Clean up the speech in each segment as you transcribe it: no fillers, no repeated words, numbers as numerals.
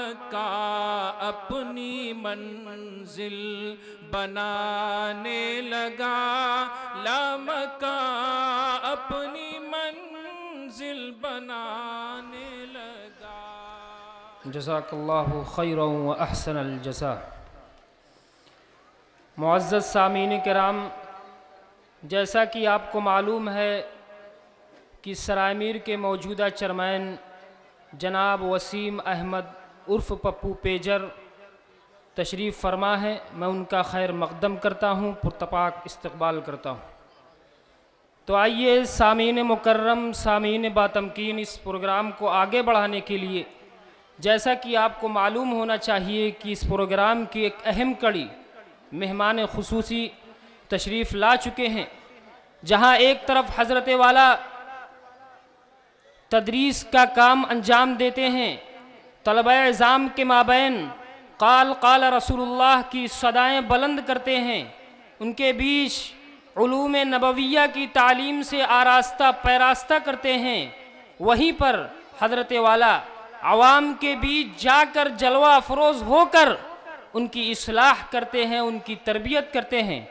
मक्का अपनी मंजिल बनाने लगा, ला मक्का अपनी मंजिल बनाने लगा। जज़ाकल्लाहु खैरन व अहसनल जज़ा। मुअज़्ज़ज़ सामीन किराम, जैसा कि आपको मालूम है कि सराय मीर के मौजूदा चेयरमैन जनाब वसीम अहमद उर्फ़ पप्पू पेजर तशरीफ़ फरमा है। मैं उनका खैर मक़दम करता हूँ, पुरतपाक इस्तक़बाल करता हूँ। तो आइए सामीन मुकर्रम, सामीन बातमकीन, इस प्रोग्राम को आगे बढ़ाने के लिए, जैसा कि आपको मालूम होना चाहिए कि इस प्रोग्राम की एक अहम कड़ी मेहमान खुसूसी तशरीफ़ ला चुके हैं। जहाँ एक तरफ हज़रत वाला तदरीस का काम अंजाम देते हैं, तलबा इज़ाम के माबैन क़ाल रसूलुल्लाह की सदाएँ बुलंद करते हैं, उनके बीच उलूम नबविया की तालीम से आरास्ता पैरास्ता करते हैं। वहीं पर हज़रत वाला आवाम के बीच जाकर जलवा अफरोज़ होकर उनकी इस्लाह करते हैं, उनकी तरबियत करते हैं।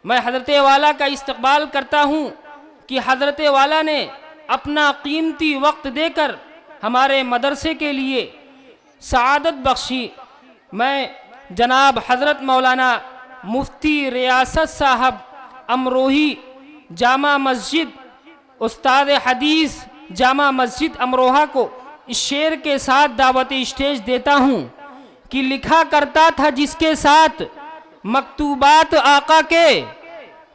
मैं हज़रत वाला का इस्तक़बाल करता हूँ कि हज़रत वाला ने अपना कीमती वक्त देकर हमारे मदरसे के लिए सआदत बख्शी। मैं जनाब हज़रत मौलाना मुफ्ती रियासत साहब अमरोही जामा मस्जिद, उस्ताद हदीस जामा मस्जिद अमरोहा को इस शेर के साथ दावत स्टेज देता हूँ कि लिखा करता था जिसके साथ मकतूबात आका के,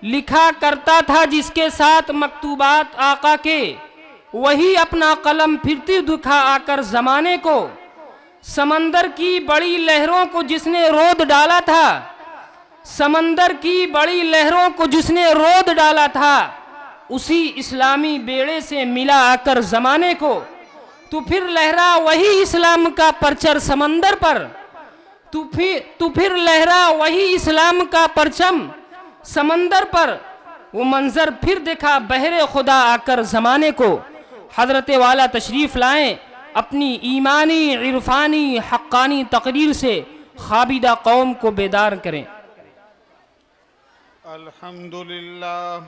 लिखा करता था जिसके साथ मकतूबात आका के, वही अपना कलम फिरती दिखा आकर ज़माने को। समंदर की बड़ी लहरों को जिसने रोद डाला था, समंदर की बड़ी लहरों को जिसने रोद डाला था, उसी इस्लामी बेड़े से मिला आकर ज़माने को। तू फिर लहरा वही इस्लाम का परचम समंदर पर, तू फिर लहरा वही इस्लाम का परचम समंदर पर। वो मंजर फिर देखा बहरे खुदा आकर ज़माने को। हज़रत वाला तशरीफ़ लाएं, अपनी ईमानी इरफानी हक्कानी तकरीर से खाबिदा कौम को बेदार करें। अल्हम्दुलिल्लाह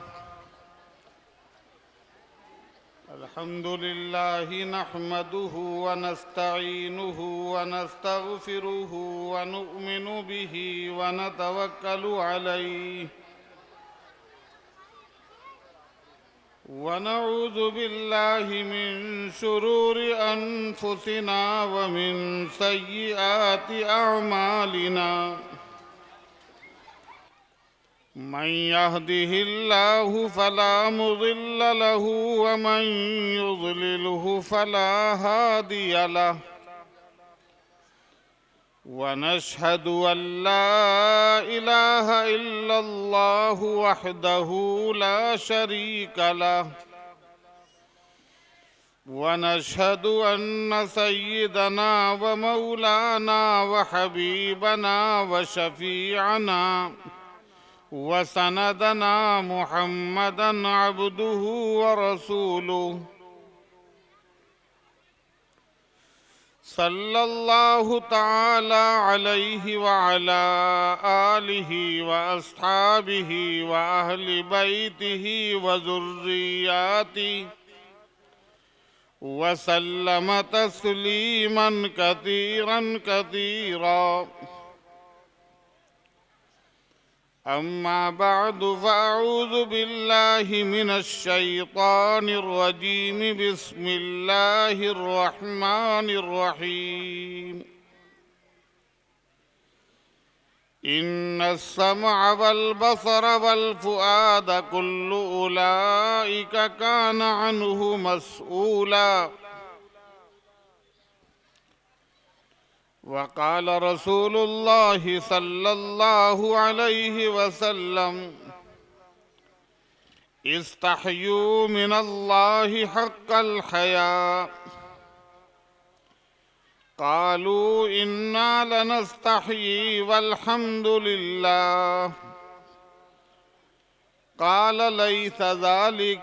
अल्हम्दुलिल्लाहि नहमदुहु व नस्तईनुहु व नस्तगफिरुहु व नुअमिनु बिही व नतवक्कलु अलैहि व नऊज़ु बिल्लाहि मिन शुरूरि अनफुसिना व मिन सय्यिआति अअमालिना। मन यहदिहिल्लाहु फला मुज़िल्ल लहु व मन युज़लिलहु फला हादिय लहु। व नशहदु अल्ला इलाहा इल्लल्लाहु वहदहु ला शरीक लहु। व नशहदु अन्न सय्यदना व मौलाना व हबीबना व शफीअना व सनदना मुहम्मदन अब्दुहु व रसूलुहु सल्लल्लाहु तआला अलैहि व अला आलिहि व अस्हाबिहि व अहलि बैतिहि व ज़ुर्रिय्यातिहि व सल्लम तस्लीमन कसीरन कसीरा। अम्मा बअदु फ़अऊज़ु बिल्लाहि मिनश शैतानिर रजीम। बिस्मिल्लाहिर रहमानिर रहीम। इन्नस समअ वल बसर वल फुआद कुल्लु उलाइका कान अन्हु मस्ऊला। वक़ाल रसूलुल्लाहि सल्लल्लाहु अलैहि वसल्लम इस्तहयू मिनल्लाहि हक़्क़ल हया। क़ालू इन्ना लनस्तहयी वल्हम्दुलिल्लाह। क़ाल लैसा ज़ालिक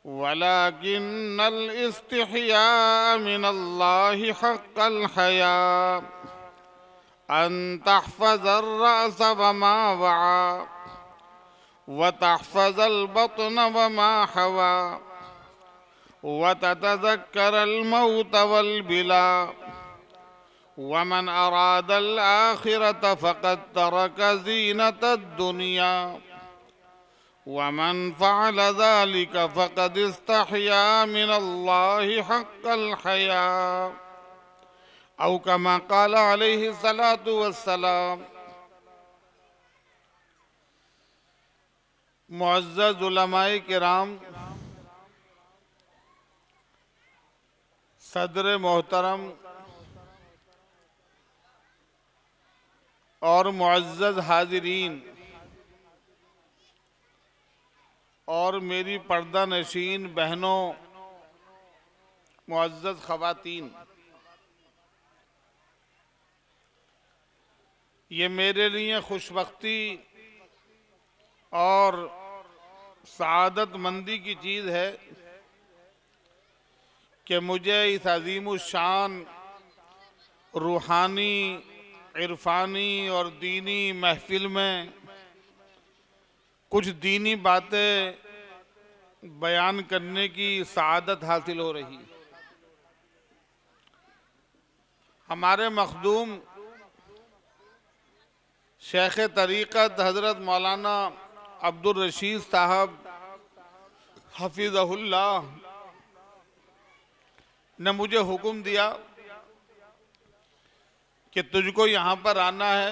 वलाकिन्नल इस्तिहया मिनल्लाहि हक़्क़ल हया अन तहफ़ज़र रअस वमा वआ व तहफ़ज़ल बत्न वमा हवा व ततज़क्करल मौत वल बिला वमन अरादल आखिरत फ़क़द तरक ज़ीनतद दुनिया वमन फ़अल ज़ालिक फ़क़द इस्तहया मिनल्लाहि हक़्क़ल हया औ कमा क़ाल अलैहि सलातु वस्सलाम। मुअज़्ज़ज़ उलमाए किराम, सदर मोहतरम और मुअज़्ज़ज़ हाज़िरीन और मेरी पर्दा नशीन बहनों, मुअज़्ज़ज़ ख़वातीन, ये मेरे लिए खुशबख्ती और सआदतमंदी की चीज़ है कि मुझे इस अज़ीमुश्शान रूहानी, इरफानी और दीनी महफिल में कुछ दीनी बातें बयान करने की सआदत हासिल हो रही। हमारे मखदूम शेख तरीक़त हज़रत मौलाना अब्दुल रशीद साहब हफ़िज़हुल्लाह ने मुझे हुक्म दिया कि तुझको यहाँ पर आना है।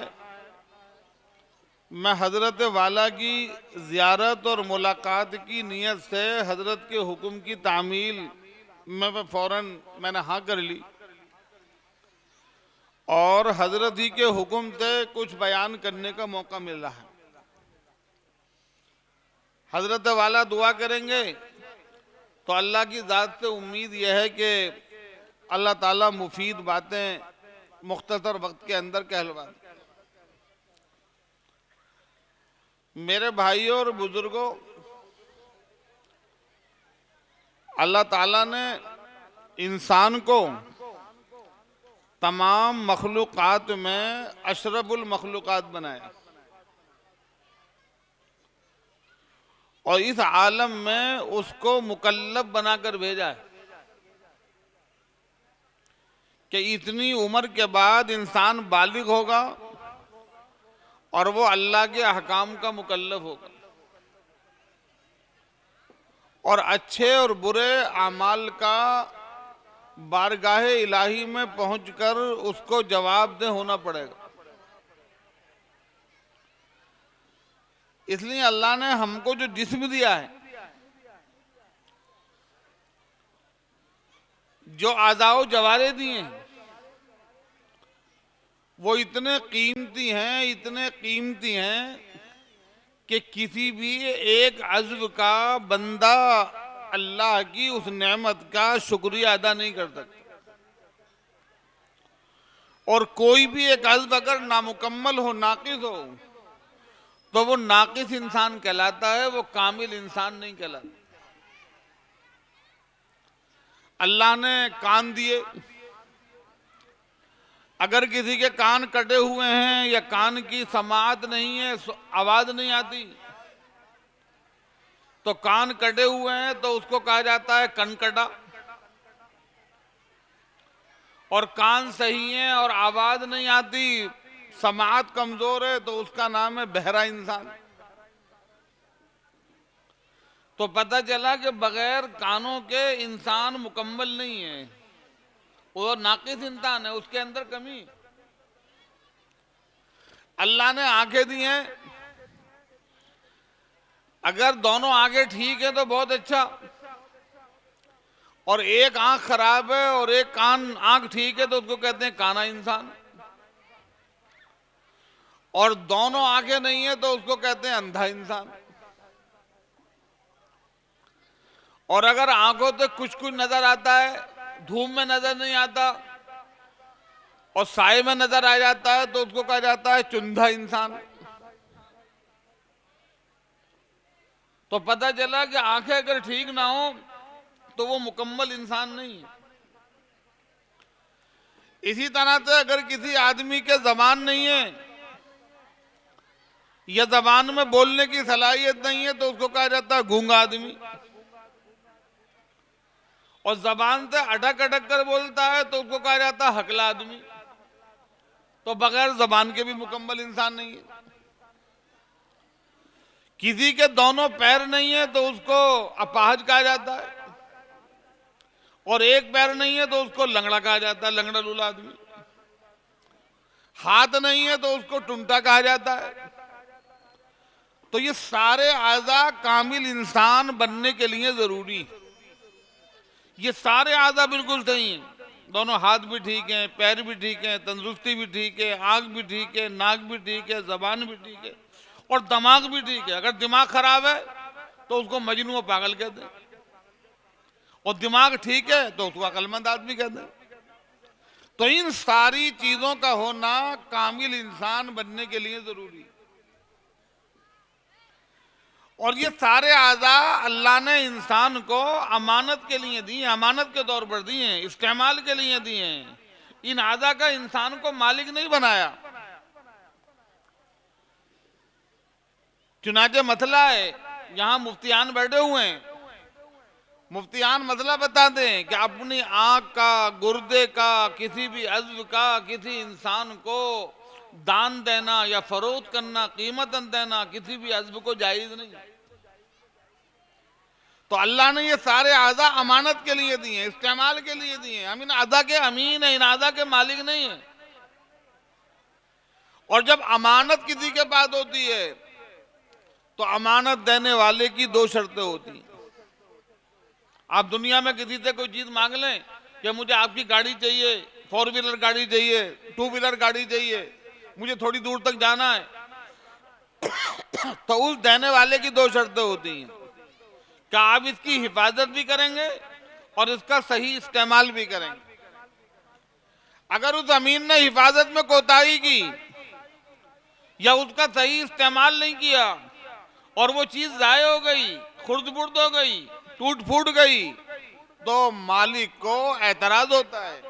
मैं हज़रत वाला की ज़ियारत और मुलाकात की नीयत से हज़रत के हुक्म की तामील में मैंने हाँ कर ली और हज़रत ही के हुक्म से कुछ बयान करने का मौका मिल रहा है। हज़रत वाला दुआ करेंगे तो अल्लाह की ज़ात से उम्मीद यह है कि अल्लाह ताला मुफीद बातें मुख्तसर वक्त के अंदर कहलवा दें। मेरे भाइयों और बुजुर्गों, अल्लाह ताला ने इंसान को तमाम मखलूक़ात में अशरफुल मखलूक़ात बनाया और इस आलम में उसको मुकल्लफ बनाकर भेजा है कि इतनी उम्र के बाद इंसान बालिग होगा और वो अल्लाह के अहकाम का मुकल्लफ होगा और अच्छे और बुरे अमाल का बारगाहे इलाही में पहुंचकर उसको जवाबदेह होना पड़ेगा। इसलिए अल्लाह ने हमको जो जिस्म दिया है, जो आज़ाओ जवारे दिए हैं, वो इतने कीमती हैं कि किसी भी एक अज़्व का बंदा अल्लाह की उस नेमत का शुक्रिया अदा नहीं कर सकता। और कोई भी एक अज़्व अगर नामुकम्मल हो, नाकिस हो, तो वो नाकिस इंसान कहलाता है, वो कामिल इंसान नहीं कहलाता। अल्लाह ने कान दिए, अगर किसी के कान कटे हुए हैं या कान की समाअत नहीं है, आवाज नहीं आती, तो कान कटे हुए हैं तो उसको कहा जाता है कनकटा। और कान सही है और आवाज नहीं आती, समाअत कमजोर है, तो उसका नाम है बहरा इंसान। तो पता चला कि बगैर कानों के इंसान मुकम्मल नहीं है, वो नाकिस इंसान है, उसके अंदर कमी। अल्लाह ने आंखें दी हैं, अगर दोनों आंखें ठीक है तो बहुत अच्छा, और एक आंख खराब है और एक आंख ठीक है तो उसको कहते हैं काना इंसान। और दोनों आंखें नहीं है तो उसको कहते हैं अंधा इंसान। और अगर आंखों से कुछ कुछ नजर आता है, धूप में नजर नहीं आता और साए में नजर आ जाता है, तो उसको कहा जाता है चुंधा इंसान। तो पता चला कि आंखें अगर ठीक ना हो तो वो मुकम्मल इंसान नहीं है। इसी तरह से अगर किसी आदमी के जबान नहीं है या जबान में बोलने की सलाहियत नहीं है तो उसको कहा जाता है गूंगा आदमी। और जबान से अटक अटक कर बोलता है तो उसको कहा जाता है हकला आदमी। तो बगैर जबान के भी मुकम्मल इंसान नहीं है। किसी के दोनों पैर नहीं है तो उसको अपाहज कहा जाता है, और एक पैर नहीं है तो उसको लंगड़ा कहा जाता है, लंगड़ा लूला आदमी। हाथ नहीं है तो उसको टुंटा कहा जाता है। तो ये सारे आज़ा कामिल इंसान बनने के लिए जरूरी है। ये सारे आज़ा बिल्कुल सही हैं, दोनों हाथ भी ठीक हैं, पैर भी ठीक हैं, तंदुरुस्ती भी ठीक है, आंख भी ठीक है, नाक भी ठीक है, जबान भी ठीक है, और दिमाग भी ठीक है। अगर दिमाग खराब है तो उसको मजनू और पागल कहते हैं, और दिमाग ठीक है तो उसको अक्लमंद आदमी कहते हैं। तो इन सारी चीजों का होना कामिल इंसान बनने के लिए जरूरी है। और ये सारे आज़ा अल्लाह ने इंसान को अमानत के लिए दिए, अमानत के तौर पर दिए हैं, इस्तेमाल के लिए दिए हैं। इन आज़ा का इंसान को मालिक नहीं बनाया। चुनाचे मसला है, यहां मुफ्तियान बैठे हुए हैं, मुफ्तियान मसला बताते हैं कि अपनी आंख का, गुर्दे का, किसी भी अज़्व का किसी इंसान को दान देना या फरोख्त करना, कीमतन देना किसी भी अज़्व को जायज नहीं। तो अल्लाह ने ये सारे आज़ा अमानत के लिए दिए, इस्तेमाल के लिए दिए। हम इन आज़ा के अमीन है, इन आज़ा के मालिक नहीं है। और जब अमानत किसी के पास होती है तो अमानत देने वाले की दो शर्तें होती हैं। आप दुनिया में किसी से कोई चीज मांग लें कि मुझे आपकी गाड़ी चाहिए, 4 व्हीलर गाड़ी चाहिए, 2 व्हीलर गाड़ी चाहिए, मुझे थोड़ी दूर तक जाना है, तो उस देने वाले की दो शर्तें होती हैं। क्या आप इसकी हिफाजत भी करेंगे और इसका सही इस्तेमाल भी करेंगे। अगर उस अमीन ने हिफाजत में कोताही की या उसका सही इस्तेमाल नहीं किया और वो चीज जाय हो गई, खुर्द-बुर्द हो गई, टूट फूट गई, तो मालिक को एतराज होता है,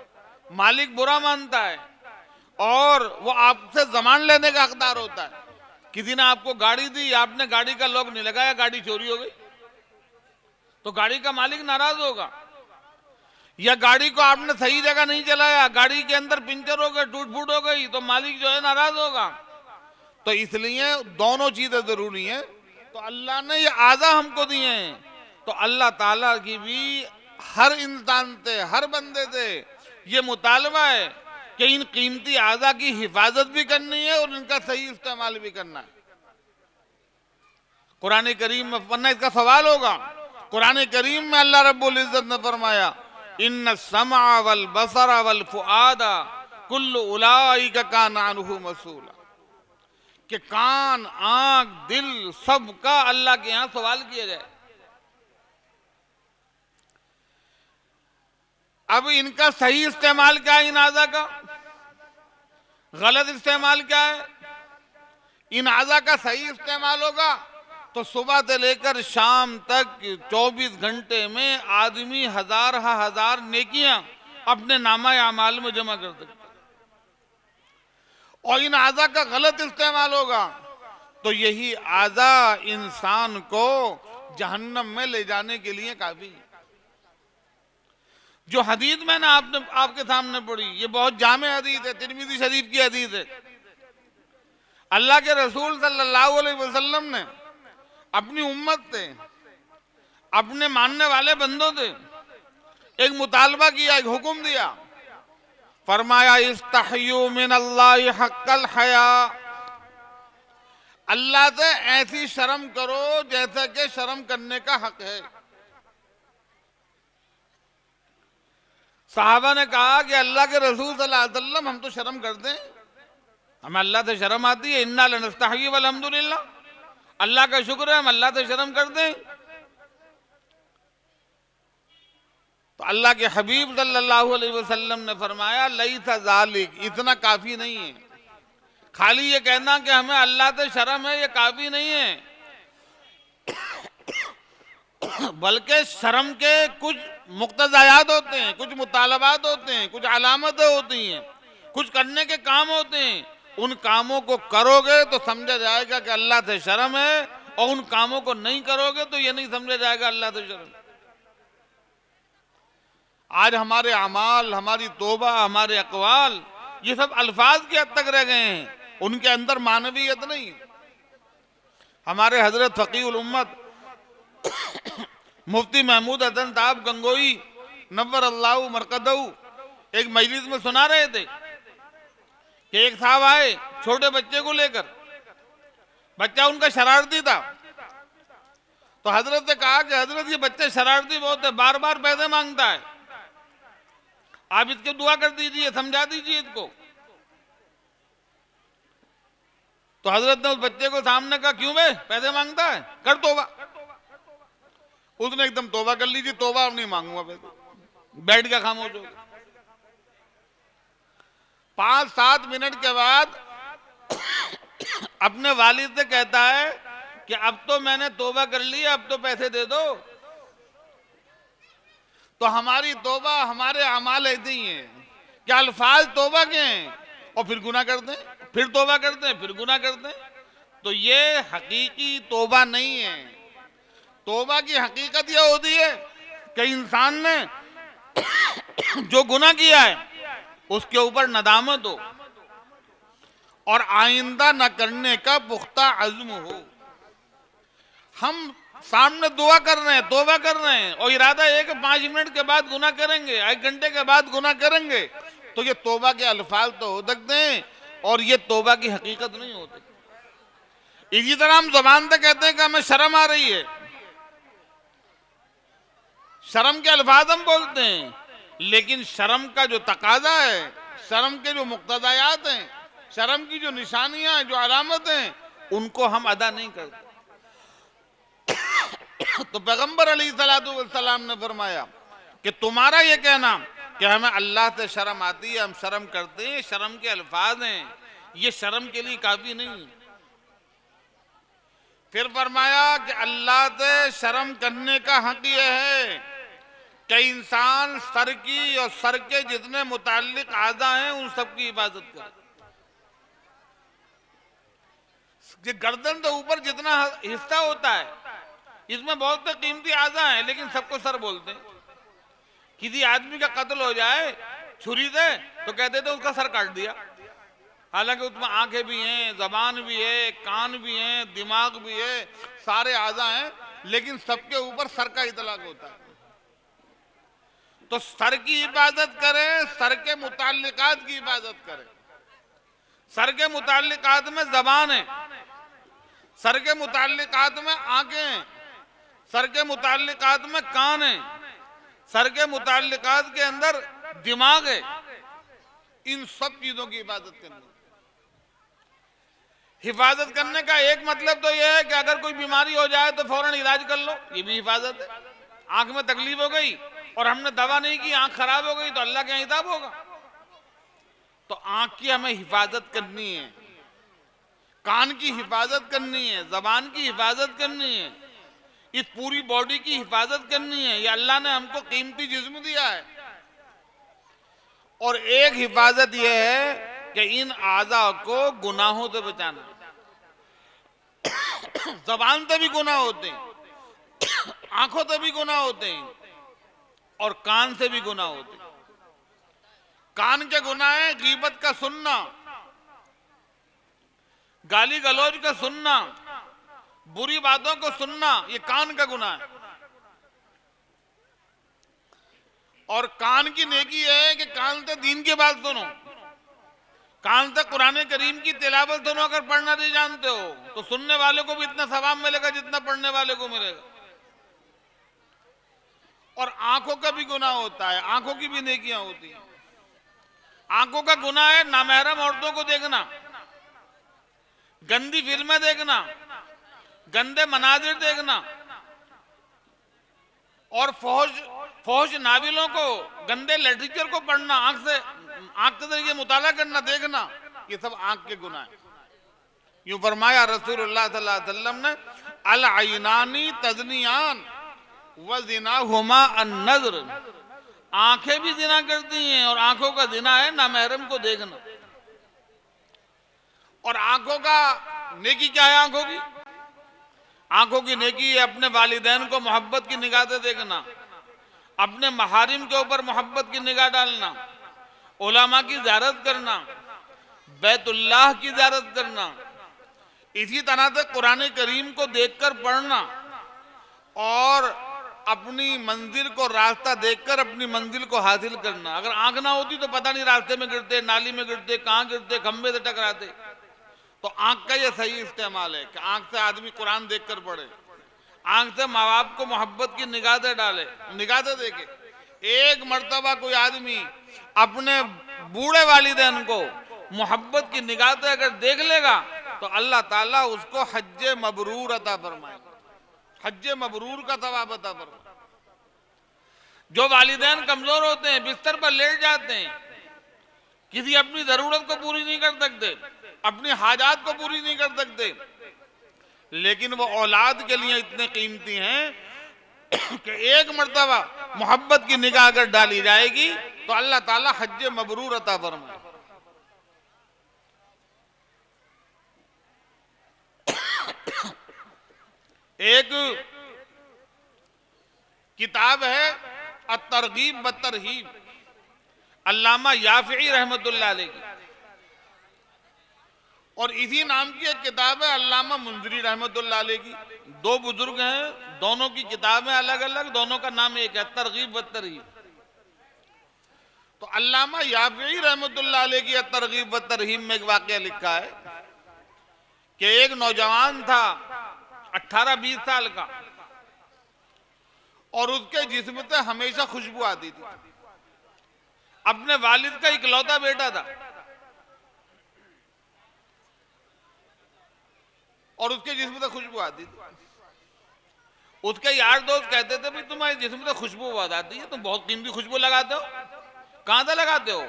मालिक बुरा मानता है और वो आपसे जमान लेने का हकदार होता है। किसी ने आपको गाड़ी दी, आपने गाड़ी का लॉक नहीं लगाया, गाड़ी चोरी हो गई, तो गाड़ी का मालिक नाराज होगा। या गाड़ी को आपने सही जगह नहीं चलाया, गाड़ी के अंदर पंचर हो गए, टूट फूट हो गई, तो मालिक जो है नाराज होगा। तो इसलिए दोनों चीजें जरूरी हैं। तो अल्लाह ने ये आज़ा हमको दिए हैं, तो अल्लाह ताला की भी हर इंसान से, हर बंदे से ये मुतालबा है कि इन कीमती आज़ा की हिफाजत भी करनी है और इनका सही इस्तेमाल भी करना है। कुरान करीम में वरना इसका सवाल होगा, कुरान करीम में अल्लाह रब्बुल इज्जत ने फरमाया इन्न समा वल बसरा वल फुआदा कुल्लु उलाइका काना अन्हु मसूला, कि कान, आंख, दिल सबका अल्लाह के यहां सवाल किया जाए। अब इनका सही इस्तेमाल क्या है, इन आज़ा का गलत इस्तेमाल क्या है। इन आज़ा का सही इस्तेमाल होगा तो सुबह से लेकर शाम तक 24 घंटे में आदमी हजार नेकियां अपने नामा अमाल में जमा कर सकते। और इन आज़ा का गलत इस्तेमाल होगा तो यही आज़ा इंसान को जहन्नम में ले जाने के लिए काफी है। जो हदीस मैंने आपके सामने पढ़ी, ये बहुत जामे हदीस है, तिरमिज़ी शरीफ की हदीस है। अल्लाह के रसूल सल्लल्लाहु अलैहि वसल्लम ने अपनी उम्मत से, अपने मानने वाले बंदों से एक मुतालबा किया, एक हुक्म दिया। फरमाया इस्तहयू मिन अल्लाह हक्कल हया, अल्लाह से ऐसी शर्म करो जैसा कि शर्म करने का हक है। साहबा ने कहा कि अल्लाह के रसूल सल्लल्लाहु अलैहि वसल्लम हम तो शर्म करते हैं, हमें अल्लाह से शर्म आती है। इन्ना लनस्तही वल्हम्दुलिल्लाह, अल्लाह का शुक्र है हम अल्लाह से शर्म करते हैं। तो अल्लाह के हबीब सल्लल्लाहु अलैहि वसल्लम ने फरमाया लैसा ज़ालिक, इतना काफी नहीं है। खाली ये कहना कि हमें अल्लाह से शर्म है ये काफी नहीं है। बल्कि शर्म के कुछ मुक्तज़ायात होते हैं, कुछ मुतालबात होते हैं, कुछ अलामतें होती हैं, कुछ करने के काम होते हैं। उन कामों को करोगे तो समझा जाएगा कि अल्लाह से शर्म है, और उन कामों को नहीं करोगे तो ये नहीं समझा जाएगा अल्लाह से शर्म। आज हमारे अमाल, हमारी तौबा, हमारे अकवाल, ये सब अल्फाज के हद तक रह गए हैं, उनके अंदर मानवीयत नहीं। हमारे हजरत फ़कीहुल उम्मत मुफ्ती महमूद हसन साहब गंगोई नव्वर अल्लाह मरकदहू एक मजलिस में सुना रहे थे कि एक साहब आए छोटे बच्चे को लेकर, बच्चा उनका शरारती था। तो हजरत ने कहा कि हजरत ये बच्चे शरारती बहुत है, बार बार पैसे मांगता है, आप इसको दुआ कर दीजिए, समझा दीजिए इसको। तो हजरत ने उस बच्चे को सामने कहा, क्यों बे पैसे मांगता है, कर तौबा। उसने एकदम तौबा कर लीजिए, तौबा अब नहीं मांगूंगा पैसे, बैठ गया खामोश हो गया। 5-7 मिनट के बाद अपने वालिद से कहता है कि अब तो मैंने तौबा कर ली, अब तो पैसे दे दो। तो हमारी तौबा, हमारे अमाल ऐसे ही हैं कि अल्फाज तौबा के हैं और फिर गुनाह करते हैं, फिर तौबा करते हैं, फिर गुनाह करते हैं। तो ये हकीकी तौबा नहीं है। तौबा की हकीकत यह होती है कि इंसान ने जो गुनाह किया है उसके ऊपर नदामत हो और आइंदा न करने का पुख्ता अज़्म हो। हम सामने दुआ कर रहे हैं, तौबा कर रहे हैं, और इरादा है कि 5 मिनट के बाद गुनाह करेंगे, 1 घंटे के बाद गुनाह करेंगे, तो ये तौबा के अल्फाज तो हो सकते हैं और ये तौबा की हकीकत नहीं होती। इसी तरह हम ज़बान से कहते हैं कि हमें शर्म आ रही है, शर्म के अल्फाज हम बोलते हैं, लेकिन शर्म का जो तकाजा है, शर्म के जो मुक्तदायात हैं, शर्म की जो निशानियां हैं, जो अलामत हैं, उनको हम अदा नहीं करते। तो पैगंबर अलैहिस्सलाम ने फरमाया कि तुम्हारा ये कहना कि हमें अल्लाह से शर्म आती है, हम शर्म करते हैं, शर्म के अल्फाज हैं, ये शर्म के लिए काफी नहीं। फिर फरमाया कि अल्लाह से शर्म करने का हक ये है कि इंसान सर की और सर के जितने मुताल्लिक आज़ा हैं उन सब की हिफाजत करे। ये गर्दन के ऊपर जितना हिस्सा होता है इसमें बहुत से कीमती आज़ा हैं, लेकिन सबको सर बोलते हैं। किसी आदमी का कत्ल हो जाए छुरी से तो कहते थे उसका सर काट दिया, हालांकि उसमें आंखें भी हैं, जबान भी है, कान भी हैं, दिमाग भी है, सारे आज़ा हैं, लेकिन सबके ऊपर सर का इतलाक होता है। तो सर की हिफाजत करें, सर के मुताल्लिकात की हिफाजत करें। सर के मुताल्लिकात में जबान है, सर के मुताल्लिकात में आंखें हैं, सर के मुताल्लिकात में कान है, सर के मुताल्लिकात के अंदर दिमाग है। इन सब चीजों की हिफाजत करनी। हिफाजत करने का एक मतलब तो यह है कि अगर कोई बीमारी हो जाए तो फौरन इलाज कर लो, ये भी हिफाजत है। आंख में तकलीफ हो गई और हमने दवा नहीं की, आंख खराब हो गई, तो अल्लाह के हिसाब होगा। तो आंख की हमें हिफाजत करनी है, कान की हिफाजत करनी है, जबान की हिफाजत करनी है, इस पूरी बॉडी की हिफाजत करनी है। ये अल्लाह ने हमको कीमती जिस्म दिया है। और एक हिफाजत यह है कि इन आज़ा को गुनाहों से बचाना। जबान से भी गुनाह होते हैं, आंखों से भी गुनाह होते हैं और कान से भी गुनाह होते हैं। कान के गुनाह है गीबत का सुनना, गाली गलौज का सुनना, बुरी बातों को सुनना, ये कान का गुनाह है। और कान की नेकी है कि कान से दीन की बात सुनो, कान से कुरान करीम की तिलावत सुनो। अगर पढ़ना नहीं जानते हो तो सुनने वाले को भी इतना सवाब मिलेगा जितना पढ़ने वाले को मिलेगा। और आंखों का भी गुनाह होता है, आंखों की भी नेकियां होती हैं। आंखों का गुनाह है नामहरम औरतों को देखना, गंदी फिल्में देखना, गंदे मनाजिर देखना और फौज नाविलों को, गंदे लिटरेचर को पढ़ना, आंख से ये मुताला करना, देखना, ये सब आंख के गुनाह है। यूं फरमाया रसूलुल्लाह सल्लल्लाहु अलैहि वसल्लम ने, अल आइनानी तज़नियान, वह जिना हुमा अन्नज़र, आंखें भी जिना करती हैं और आंखों का जिना है नामहरम को देखना। और आंखों का नेकी क्या है? आंखों की नेकी है अपने वालिदैन को मोहब्बत की निगाह से देखना, अपने महारिम के ऊपर मोहब्बत की निगाह डालना, उलमा की ज़ियारत करना, बैतुल्लाह की ज़ियारत करना, इसी तरह से कुरान करीम को देखकर पढ़ना और अपनी मंजिल को रास्ता देखकर अपनी मंजिल को हासिल करना। अगर आंख ना होती तो पता नहीं रास्ते में गिरते, नाली में गिरते, कहाँ गिरते, खंबे से टकराते। तो आंख का ये सही इस्तेमाल है कि आंख से आदमी कुरान देखकर पढ़े, आंख से माँ बाप को मोहब्बत की निगाह से डाले, निगाह से देखे। एक मर्तबा कोई आदमी अपने बूढ़े वालिदैन को मोहब्बत की निगाह से अगर देख लेगा तो अल्लाह ताला उसको हज्जे मबरूर अता फरमाएगा, हज्जे मबरूर का सवाब अता फरमाएगा। जो वालिदैन कमजोर होते हैं, बिस्तर पर लेट जाते हैं, किसी अपनी जरूरत को पूरी नहीं कर सकते, अपनी हाजात को पूरी नहीं कर सकते, लेकिन वो औलाद के लिए इतने कीमती हैं कि एक मर्तबा मोहब्बत की निगाह अगर डाली जाएगी तो अल्लाह ताला हज्जे मबरूर अता फरमाए। एक किताब है अत-तरगीब व-तरहीब, अल्लामा याफ़ी रहमतुल्लाह अलैह की, और इसी नाम की एक किताब है अल्लामा मुंज़री रहमतुल्लाह अलैह की। दो बुजुर्ग हैं, दोनों की किताबें अलग अलग, दोनों का नाम एक है, तरगीब व तरहीब। तो अल्लामा याफ़ी रहमतुल्लाह अलैह की तरगीब व तरहीब में एक वाक़या लिखा है कि एक नौजवान था 18-20 साल का, और उसके जिस्म से हमेशा खुशबू आती थी। अपने वालिद का इकलौता बेटा था और उसके जिस्म से खुशबू आती थी। उसके यार दोस्त कहते थे भाई तुम्हारे जिस्म से खुशबू बहुत आती है, तुम बहुत कीमती खुशबू लगाते हो, कहां से लगाते हो?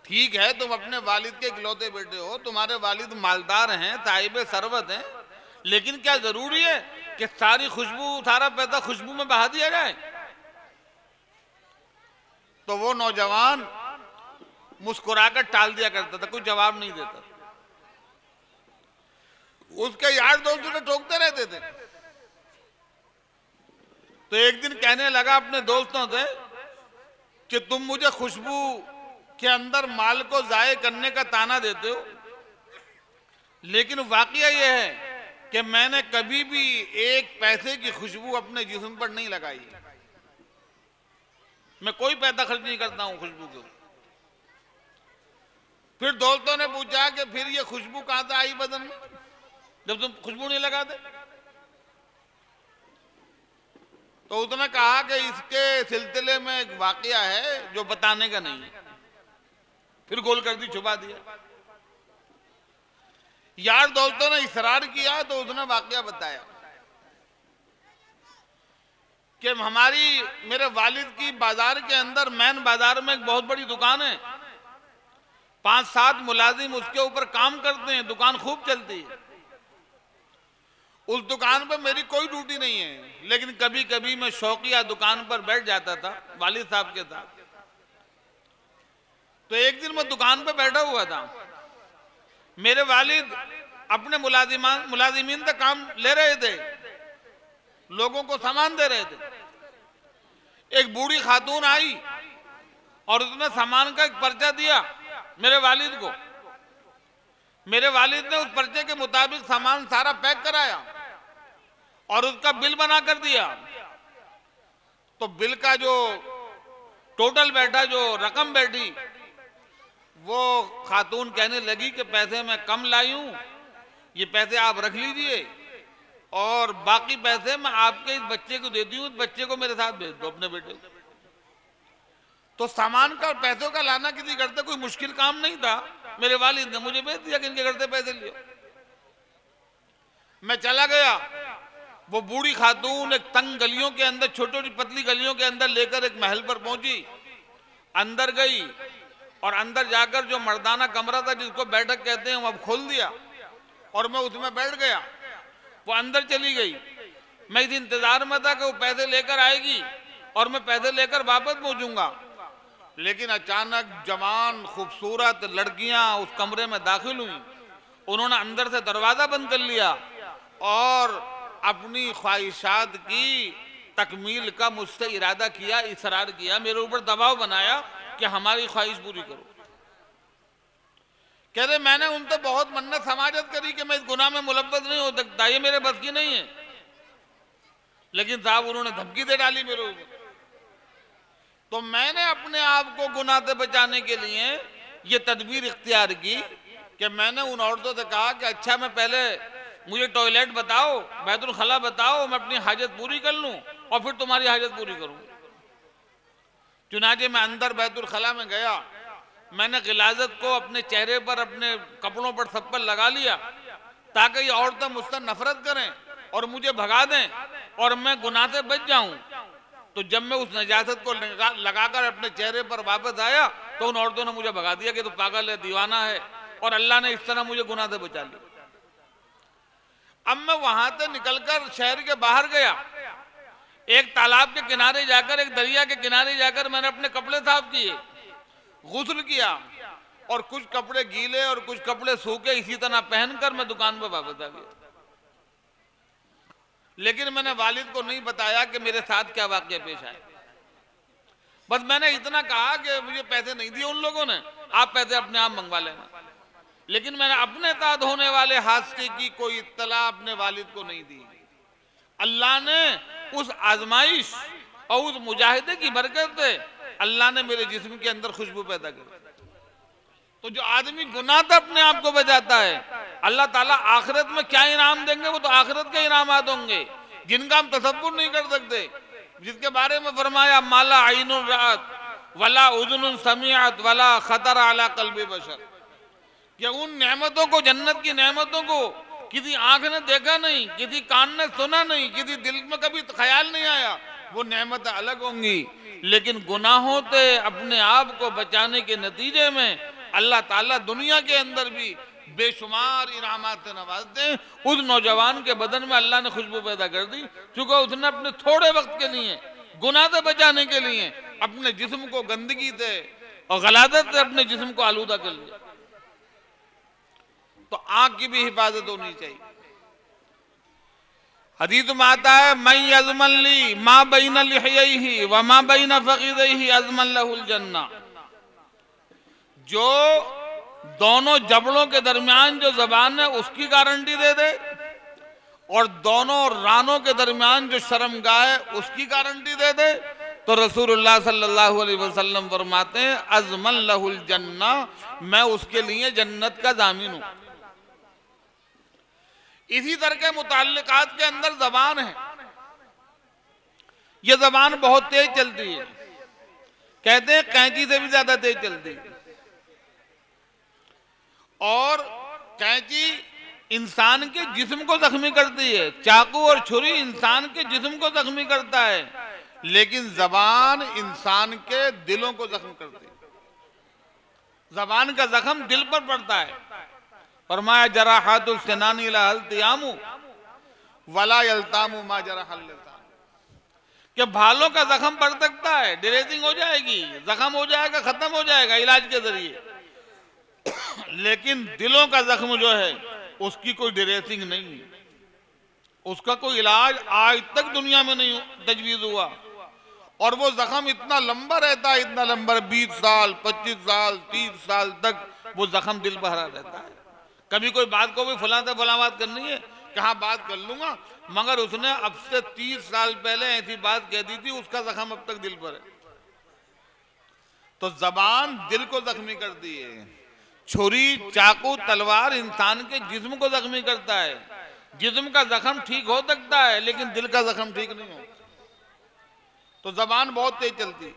ठीक है, तुम अपने वालिद के इकलौते बेटे हो, तुम्हारे वालिद मालदार हैं, साहिब सरवत हैं, लेकिन क्या जरूरी है कि सारी खुशबू, सारा पैसा खुशबू में बहा दिया जाए? तो वो नौजवान मुस्कुराकर टाल दिया करता था, कोई जवाब नहीं देता। उसके यार दोस्त उसे टोकते रहते थे। तो एक दिन कहने लगा अपने दोस्तों से कि तुम मुझे खुशबू के अंदर माल को जाये करने का ताना देते हो, लेकिन वाकया यह है कि मैंने कभी भी एक पैसे की खुशबू अपने जिस्म पर नहीं लगाई। मैं कोई पैसा खर्च नहीं करता हूं खुशबू के। फिर दोस्तों ने पूछा कि फिर ये खुशबू कहां से आई बदन में जब तुम खुशबू नहीं लगाते? तो उसने कहा कि इसके सिलसिले में एक वाकया है जो बताने का नहीं है। फिर गोल कर दी, छुपा दिया। यार दोस्तों ने इसरार किया तो उसने वाकया बताया कि मेरे वालिद की बाजार के अंदर, मैन बाजार में एक बहुत बड़ी दुकान है, 5-7 मुलाजिम उसके ऊपर काम करते हैं, दुकान खूब चलती है। उस दुकान पर मेरी कोई ड्यूटी नहीं है, लेकिन कभी कभी मैं शौकिया दुकान पर बैठ जाता था वालिद साहब के साथ। तो एक दिन मैं दुकान पर बैठा हुआ था, मेरे वालिद अपने मुलाजिमीन से काम ले रहे थे, लोगों को सामान दे रहे थे। एक बूढ़ी खातून आई और उसने सामान का एक पर्चा दिया मेरे वालिद को। मेरे वालिद ने उस पर्चे के मुताबिक सामान सारा पैक कराया और उसका बिल बना कर दिया। तो बिल का जो टोटल बैठा, जो रकम बैठी, वो खातून कहने लगी कि पैसे मैं कम लाई हूं, ये पैसे आप रख लीजिए और बाकी पैसे मैं आपके इस बच्चे को देती हूँ, इस बच्चे को मेरे साथ भेज दो, अपने बेटे को। तो सामान का और पैसों का लाना किसी घर से कोई मुश्किल काम नहीं था। मेरे वालिद ने मुझे भेज दिया कि इनके घर से पैसे लियो। मैं चला गया। वो बूढ़ी खातून एक तंग गलियों के अंदर, छोटी छोटी पतली गलियों के अंदर लेकर एक महल पर पहुंची। अंदर गई और अंदर जाकर जो मर्दाना कमरा था जिसको बैठक कहते हैं, वो अब खोल दिया और मैं उसमें बैठ गया। वो अंदर चली गई मैं इस इंतजार में था कि वो पैसे लेकर आएगी और मैं पैसे लेकर वापस पहुंचूंगा। लेकिन अचानक जवान खूबसूरत लड़कियां उस कमरे में दाखिल हुई। उन्होंने अंदर से दरवाजा बंद कर लिया और अपनी ख्वाहिशात की तकमील का मुझसे इरादा किया, इसरार किया, मेरे ऊपर दबाव बनाया कि हमारी ख्वाहिश पूरी करो। कह रहे मैंने उनसे बहुत मन्नत समाजत करी कि मैं इस गुनाह में मुलव्वस नहीं हो सकता, ये मेरे बस की नहीं है। लेकिन साहब उन्होंने धमकी दे डाली मेरे ऊपर। तो मैंने अपने आप को गुनाह से बचाने के लिए ये तदबीर इख्तियार की कि मैंने उन औरतों से कहा कि अच्छा मैं पहले मुझे टॉयलेट बताओ, बैतुल खला बताओ, मैं अपनी हाजत पूरी कर लूं और फिर तुम्हारी हाजत पूरी करूं। चुनाचे मैं अंदर बैतुल खला में गया, मैंने गिलाजत को अपने चेहरे पर, अपने कपड़ों पर, सब पर लगा लिया ताकि ये औरतें मुझसे नफरत करें और मुझे भगा दें और मैं गुनाह से बच जाऊं। तो जब मैं उस नजासत को लगाकर अपने चेहरे पर वापस आया तो उन औरतों ने मुझे भगा दिया कि तू पागल है, दीवाना है, और अल्लाह ने इस तरह मुझे गुनाह से बचा लिया। अब मैं वहां से निकलकर शहर के बाहर गया, एक तालाब के किनारे जाकर, एक दरिया के किनारे जाकर मैंने अपने कपड़े साफ किए, गुस्ल किया और कुछ कपड़े गीले और कुछ कपड़े सूखे इसी तरह पहनकर मैं दुकान पर वापस आ गया। लेकिन मैंने वालिद को नहीं बताया कि मेरे साथ क्या वाकया पेश आया। बस मैंने इतना कहा कि मुझे पैसे नहीं दिए उन लोगों ने, आप पैसे अपने आप मंगवा लेना। लेकिन मैंने अपने साथ होने वाले हादसे की कोई इत्तला अपने वालिद को नहीं दी। अल्लाह ने उस आजमाइश और उस मुजाहिदे की बरकत से अल्लाह ने मेरे जिस्म के अंदर खुशबू पैदा कर। तो जो आदमी गुनाह से अपने आप को बचाता है, अल्लाह ताला आखिरत में क्या इनाम देंगे वो तो आखिरत के इनामात होंगे जिनका हम तसव्वुर नहीं कर सकते। जिसके बारे में फरमाया माला आइनुन रात वला उज़ुनुन समिअत वला खतर अला क़ल्बि बशर, कि उन नेमतों को, जन्नत की नेमतों को किसी आंख ने देखा नहीं, किसी कान ने सुना नहीं, किसी दिल में कभी ख्याल नहीं आया, वो नेमतें अलग होंगी। लेकिन गुनाहों से अपने आप को बचाने के नतीजे में अल्लाह ताला दुनिया के अंदर भी बेशुमार इनामात से नवाजते हैं। उस नौजवान के बदन में अल्लाह ने खुशबू पैदा कर दी, क्योंकि उसने अपने थोड़े वक्त के लिए गुनाह से बचाने के लिए अपने जिस्म को गंदगी से और गलादत से अपने जिस्म को आलूदा कर लिया। तो आंख की भी हिफाजत होनी चाहिए। हदीस में आता है मैं अज़मन ली मा बैन लिहयैहि व मा बैन फखिदैहि अज़मन लहुल जन्नह, जो दोनों जबड़ों के दरमियान जो जबान है उसकी गारंटी दे दे और दोनों रानों के दरमियान जो शर्मगाह है उसकी गारंटी दे दे, तो रसूलुल्लाह सल्लल्लाहु अलैहि वसल्लम फरमाते हैं अज़मन लहुल जन्नह, मैं उसके लिए जन्नत का जामिन हूं। इसी तरह के मुताल्लिकात के अंदर जबान है। यह जबान बहुत तेज चलती है, कहते हैं कैंची से भी ज्यादा तेज चलती है। और कैंची इंसान के जिस्म को जख्मी करती है, चाकू और छुरी इंसान के जिस्म को जख्मी करता है, लेकिन जबान इंसान के दिलों को जख्म करती है। जबान का जख्म दिल पर पड़ता है। फरमाया जराहातुल सिनानी ला हल्तियामु वला यल्तामु मा जराहल लिसान, कि भालों का जख्म पड़ सकता है, ड्रेसिंग हो जाएगी, जख्म हो जाएगा, खत्म हो जाएगा इलाज के जरिए, लेकिन दिलों का जख्म जो है उसकी कोई ड्रेसिंग नहीं, उसका कोई इलाज आज तक दुनिया में नहीं तजवीज हुआ। और वो जख्म इतना लंबा रहता है, इतना लंबा, 20 साल 25 साल 30 साल तक वो जख्म दिल पर भरा रहता है। कभी कोई बात को भी फलां से फलां बात करनी है, कहाँ बात कर लूंगा, मगर उसने अब से 30 साल पहले ऐसी बात कह दी थी, उसका जख्म अब तक दिल पर है। तो जबान दिल को जख्मी करती है, छुरी चाकू तलवार इंसान के जिस्म को जख्मी करता है। जिस्म का जख्म ठीक हो सकता है लेकिन दिल का जख्म ठीक नहीं हो। तो जबान बहुत तेज चलती है।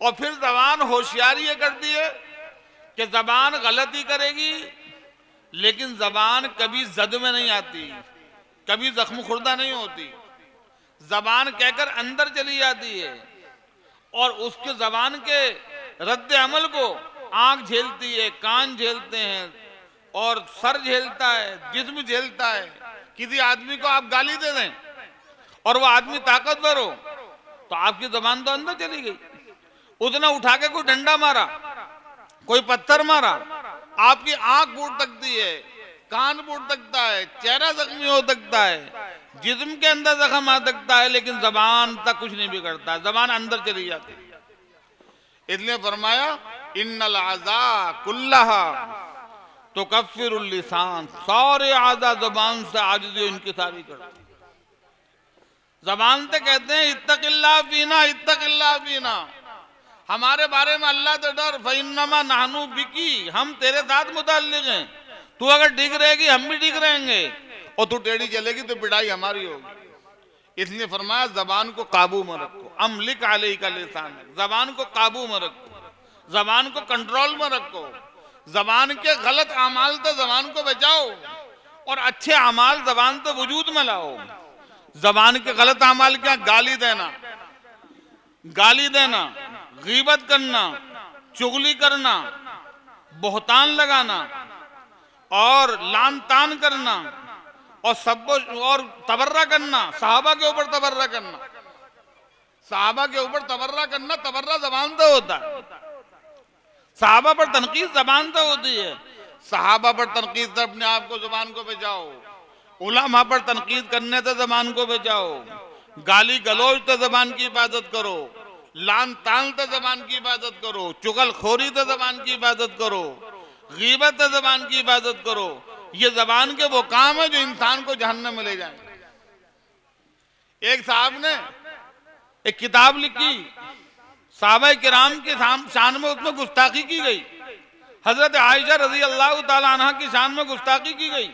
और फिर जबान होशियारी ये करती है कि जबान गलती करेगी लेकिन जबान कभी जद में नहीं आती, कभी जख्म खुर्दा नहीं होती। जबान कहकर अंदर चली जाती है और उसके जबान के रद्द अमल को आंख झेलती है, कान झेलते हैं और सर झेलता है, जिस्म झेलता है। किसी आदमी को आप गाली दे दें और वो आदमी ताकतवर हो तो आपकी जबान तो अंदर चली गई। उसने उठा के कोई डंडा मारा, कोई पत्थर मारा, आपकी आंख फूट सकती है, कान फूट सकता है, चेहरा जख्मी हो सकता है, जिस्म के अंदर जख्म आ सकता है, लेकिन जबान तक कुछ नहीं बिगड़ता, जबान अंदर चली जाती है। इसलिए फरमाया इन्नल आज़ा कुल्लहा तुकफ्फिरुल लिसान, सारे आज़ा जबान से आजिज़ी इंकिसारी करते। जबान से कहते हैं इत्तक़िल्लाह फीना, इत्तक़िल्लाह फीना, हमारे बारे में अल्लाह से डर, फ़इन्नमा नहनु बिकी, हम तेरे साथ मुतअल्लिक़ हैं, तू अगर ठीक रहेगी हम भी ठीक रहेंगे, और तू टेढ़ी चलेगी तो पिटाई हमारी होगी। इसलिए फरमाया जबान को काबू में रखो, अमलिक अलैका लिसान, जबान को काबू में रखो, जबान को कंट्रोल में रखो, जबान के गलत अमाल से जबान को बचाओ और अच्छे अमाल जबान से वजूद में लाओ। जबान के गलत अमाल क्या? गाली देना, गाली देना, गीबत करना, चुगली करना, बोहतान लगाना और लान तान करना और सब और तबर्रा करना, सहाबा के ऊपर तबर्रा करना, सहाबा के ऊपर तबर्रा करना, तबर्रा जबान से होता है। सहाबा पर तनकीद जबान से होती है, सहाबा पर तनकीद से अपने आप को जबान को बचाओ, उलमा पर तनकीद करने से जबान को बचाओ, गाली गलौज से जबान की हिफाजत करो, लान तान से जबान की हिफाजत करो, चुगलखोरी से जबान की हिफाजत करो, गीबत से जबान की हिफाजत करो। ये जबान के वो काम है जो इंसान को जहन्नम में ले जाएंगे। एक साहब ने एक किताब लिखी, साहबा किराम के शान में, उसमें गुस्ताखी की गई, हजरत आयशा रजी अल्लाह ताला अन्हा की शान में गुस्ताखी की गई।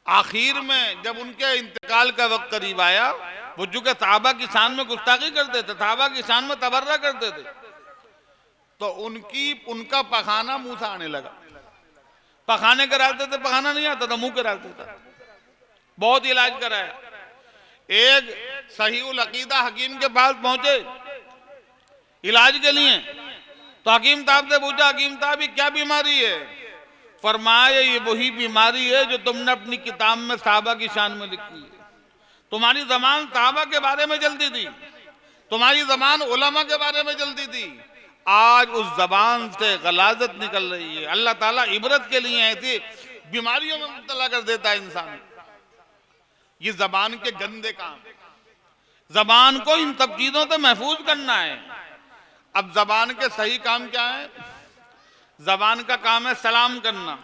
आखिर में जब उनके इंतकाल का वक्त करीब आया, वो जो के साहबा की शान में गुस्ताखी करते थे, साहबा की शान में तबर्रा करते थे, तो उनका पखाना मुंह से आने लगा। पखाने कराते थे, पखाना नहीं आता था, मुंह कराते थे। बहुत इलाज कराया। एक सहीउल अकीदा हकीम के पास पहुंचे इलाज के लिए, तो हकीम साहब से पूछा, हकीम साहब ये क्या बीमारी है? फरमाया ये वही बीमारी है जो तुमने अपनी किताब में साहबा की शान में लिखी है। तुम्हारी जबान साहबा के बारे में चलती थी, तुम्हारी जबान उलमा के बारे में चलती थी, आज उस जबान से गलाजत निकल रही है। अल्लाह ताला इबरत के लिए ऐसी बीमारियों में मुब्तला कर देता है इंसान। ये जबान के गंदे काम, जबान को इन सब चीजों से महफूज करना है। अब जबान के सही काम क्या है? जबान का काम है सलाम करना,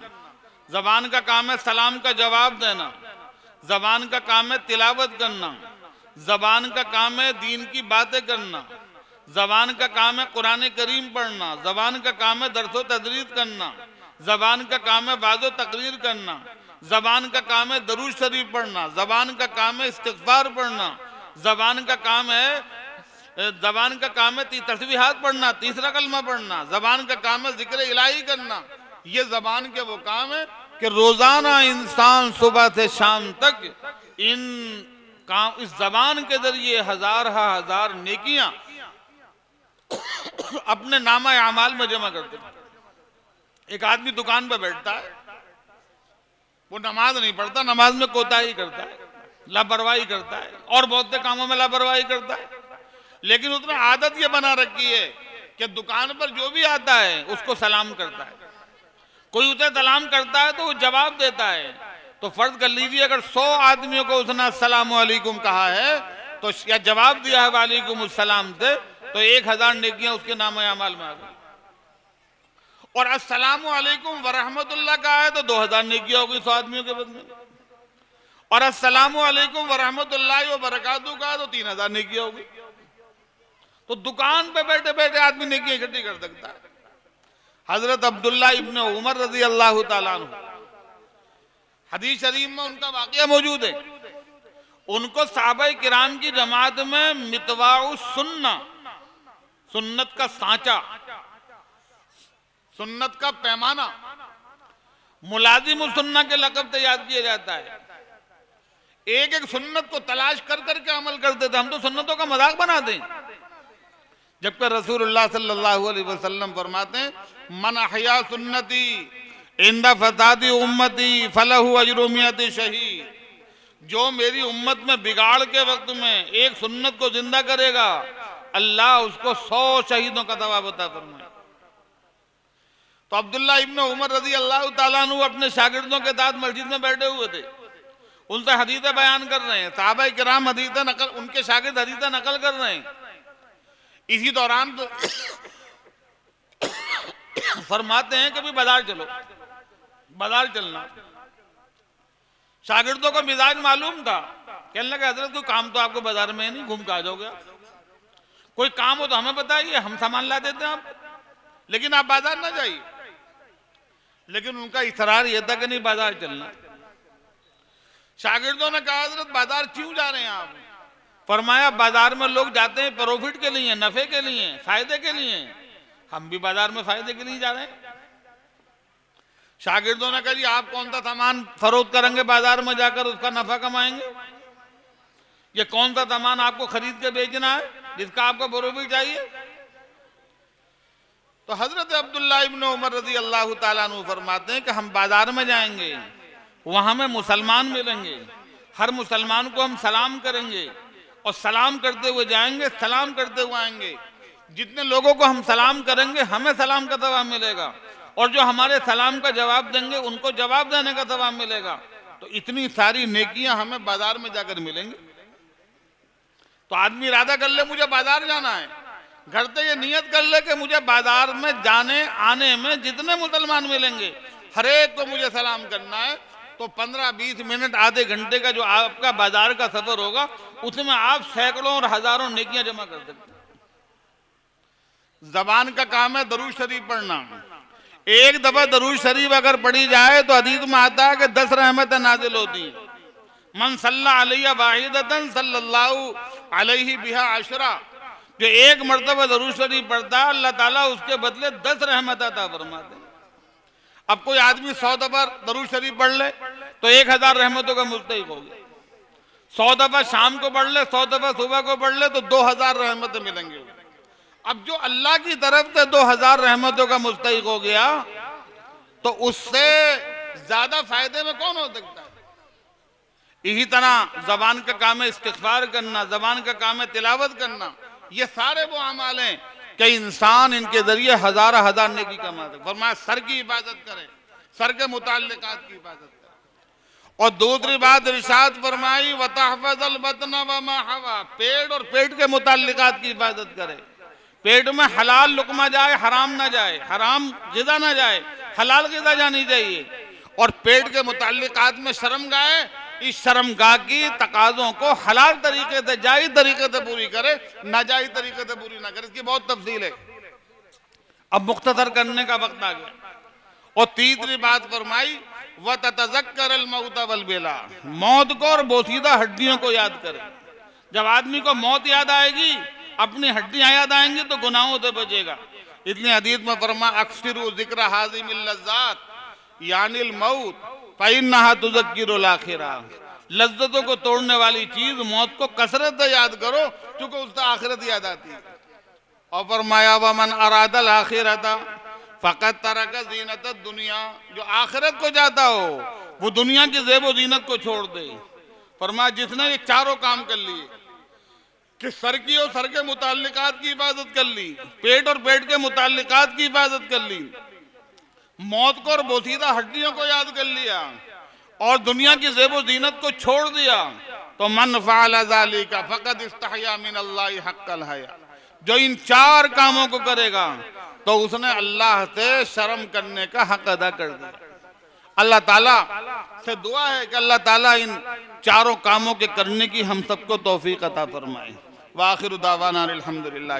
जबान का काम है सलाम का जवाब देना, जबान का काम है तिलावत करना, जबान का काम है दीन की बातें करना, जबान का काम है कुरान करीम पढ़ना, जबान का काम है दर्सो तदरीस करना, जबान का काम है वाज़ो तकरीर करना, जबान का काम है दरूद शरीफ पढ़ना, जबान का काम है इस्तिग़फ़ार पढ़ना, जबान का काम है तस्बीहात पढ़ना, तीसरा कलमा पढ़ना, जबान का काम है जिक्र इलाही करना। ये जबान के वो काम है कि रोजाना इंसान सुबह से शाम तक इस जबान के जरिए हजार नेकियां अपने नामा अमाल में जमा करते हैं। एक आदमी दुकान पर बैठता है, वो नमाज नहीं पढ़ता, नमाज में कोताही करता है, लापरवाही करता है और बहुत से कामों में लापरवाही करता है, लेकिन उसने आदत ये बना रखी है कि दुकान पर जो भी आता है उसको सलाम करता है। कोई उसे सलाम करता है तो वो जवाब देता है। तो फर्ज कर लीजिए अगर 100 आदमियों को उसने अस्सलामु अलैकुम कहा है तो या जवाब दिया है वालेकुम अस्सलाम से, तो 1000 नेकियां उसके नामे अमाल में आ गई। और अस्सलामु अलैकुम व रहमतुल्लाह कहा है तो 2000 नेकियां हो गई 100 आदमियों के बदले। और अस्सलामु अलैकुम व रहमतुल्लाहि व बरकातुहू कहा तो 3000 नेकियां हो गई। तो दुकान पे बैठे बैठे आदमी नेकियां इकट्ठी कर सकता है। हजरत अब्दुल्ला इब्न उमर रजी अल्लाह ताला अन्हु, हदीस शरीफ में उनका वाकया मौजूद है। उनको सहाबा किराम की जमात में मितवाउ सुन्ना, सुन्नत का सांचा, सुन्नत का पैमाना, मुलाजिम सुन्ना के लक़ब से याद किया जाता है। एक एक सुन्नत को तलाश कर करके अमल करते थे। हम तो सुन्नतों का मजाक बनाते हैं, जबकि रसूलुल्लाह सल्लल्लाहु अलैहि वसल्लम फरमाते हैं मन अहया सुन्नती इंदा फसादी उम्मती फलहु अजरु मियति शहीद। जो मेरी उम्मत में बिगाड़ के वक्त में एक सुन्नत को जिंदा करेगा, अल्लाह उसको 100 शहीदों का सवाब अता फरमाए। तो अब्दुल्ला इब्न उमर रजी अल्लाह ताला अन्हु अपने शागिर्दों के साथ मस्जिद में बैठे हुए थे, उनसे हदीसें बयान कर रहे हैं, सहाबा किराम हदीसें नकल, उनके शागिर्द हदीसें नकल कर रहे हैं। इसी दौरान फरमाते हैं कि भी बाजार चलो, बाजार चलना। शागिर्दों को मिजाज मालूम था, कहने लगे हजरत कोई काम तो आपको बाजार में नहीं, घूम के आ जाओगे, कोई काम हो तो हमें बताइए, हम सामान ला देते हैं आप, लेकिन आप बाजार ना जाइए। लेकिन उनका इसरार यह था कि नहीं बाजार चलना। शागिर्दों ने कहा हजरत बाजार क्यों जा रहे हैं आप? फरमाया बाजार में लोग जाते हैं प्रॉफिट के लिए, नफे के लिए, फायदे के लिए, हम भी बाजार में फायदे के लिए जा रहे हैं। शागिर्दों ने कहा जी आप कौन सा सामान फरोख्त करेंगे बाजार में जाकर उसका नफा कमाएंगे? ये कौन सा सामान आपको खरीद के बेचना है जिसका आपको प्रॉफिट चाहिए? तो हजरत अब्दुल्ला इब्न उमर रजी अल्लाह ताला अन्हु फरमाते हैं कि हम बाजार में जाएंगे, वहां में मुसलमान मिलेंगे, हर मुसलमान को हम सलाम करेंगे और सलाम करते हुए जाएंगे, सलाम करते हुए आएंगे। जितने लोगों को हम सलाम करेंगे हमें सलाम का सवाब मिलेगा, और जो हमारे सलाम का जवाब देंगे उनको जवाब देने का सवाब मिलेगा। तो इतनी सारी नेकियां हमें बाजार में जाकर मिलेंगी। तो आदमी इरादा कर ले मुझे बाजार जाना है, घर से ये नियत कर ले कि मुझे बाजार में जाने आने में जितने मुसलमान मिलेंगे हर एक को मुझे सलाम करना है। तो 15-20 मिनट आधे घंटे का जो आपका बाजार का सफर होगा उसमें आप सैकड़ों और हजारों नेकियां जमा कर सकते हैं। जबान का काम है दरूद शरीफ पढ़ना। एक दफा दरूद शरीफ अगर पढ़ी जाए तो हदीस में आता है कि 10 रहमतें नाजिल होती हैं। मन सल्ला अलैया वाहिदतन सल्लल्लाहु अलैहि बिहा अशरा, जो एक मर्तबा दरूद शरीफ पढ़ता है अल्लाह ताला उसके बदले 10 रहमत अता फरमाते हैं। अब कोई आदमी 100 दफा दरूद शरीफ पढ़ ले तो 1000 रहमतों का मुस्तहिक हो गया। 100 दफा शाम को पढ़ ले, 100 दफा सुबह को पढ़ ले तो 2000 रहमतें मिलेंगी। अब जो अल्लाह की तरफ से 2000 रहमतों का मुस्तहिक हो गया तो उससे ज्यादा फायदे में कौन हो सकता है? इसी तरह जबान का काम है इस्तिग़फ़ार करना, जबान का काम है तिलावत करना। ये सारे वो अमाल हैं कि इंसान इनके जरिए हजार नेकी कमाते। फरमाया सर की हिफाजत करे, सर के मुताल्लिकात की हिफाजत करे। और दूसरी बात इरशाद फरमाई वतहफ़ज़ल बतन व मा हवा, पेट और पेट के मुताल्लिकात की हिफाजत करे। पेट में हलाल लुक़मा जाए, हराम ना जाए, हराम ग़िज़ा ना जाए, हलाल ग़िज़ा जानी चाहिए। और पेट के मुताल्लिकात में शर्मगाह, इस शर्मगाह की तकाज़ों को हलाल तरीके से, जायज़ तरीके से पूरी करे, नाजायज़ तरीके से पूरी ना करे। इसकी बहुत तफसील है, अब मुख्तसर करने का वक्त आ गया। और तीसरी बात फरमाई व ततज़क्कर मौत वल बेला, मौत को और बोसीदा हड्डियों को याद करे। जब आदमी को मौत याद आएगी, अपनी हड्डियां याद आएंगी तो गुनाहों से बचेगा। इसलिए हदीस में फरमा अक्सरू ज़िक्र हाज़िमिल लज़्ज़ात यानिल मौत फ़इन्नहा तुज़क्किरुल आखिरा, लज्जतों को तोड़ने वाली चीज मौत को कसरत से याद करो क्योंकि उससे आखिरत याद आती है। और फरमाया वमन अरादल आखिरता फ़क़द तरक ज़ीनत दुनिया, जो आखिरत को चाहता हो वो दुनिया की ज़ेब व ज़ीनत को छोड़ दे। फरमाया जिसने ये चारों काम कर लिए कि सर की और सर के मुताल्लिकात की हिफाजत कर ली, पेट और पेट के मुताल्लिकात की हिफाजत कर ली, मौत को और बोसीदा हड्डियों को याद कर लिया और दुनिया की ज़ेब व ज़ीनत को छोड़ दिया, तो मन फ़अल ज़ालिका फ़क़द इस्तहया मिन अल्लाहि हक़्क़ल हया, जो इन 4 कामों को करेगा तो उसने अल्लाह से शर्म करने का हक अदा कर दिया। अल्लाह ताला से दुआ है कि अल्लाह ताला इन 4 कामों के करने की हम सबको तौफीक अता फरमाए। व आखिरु दावाना अल्हम्दुलिल्लाह।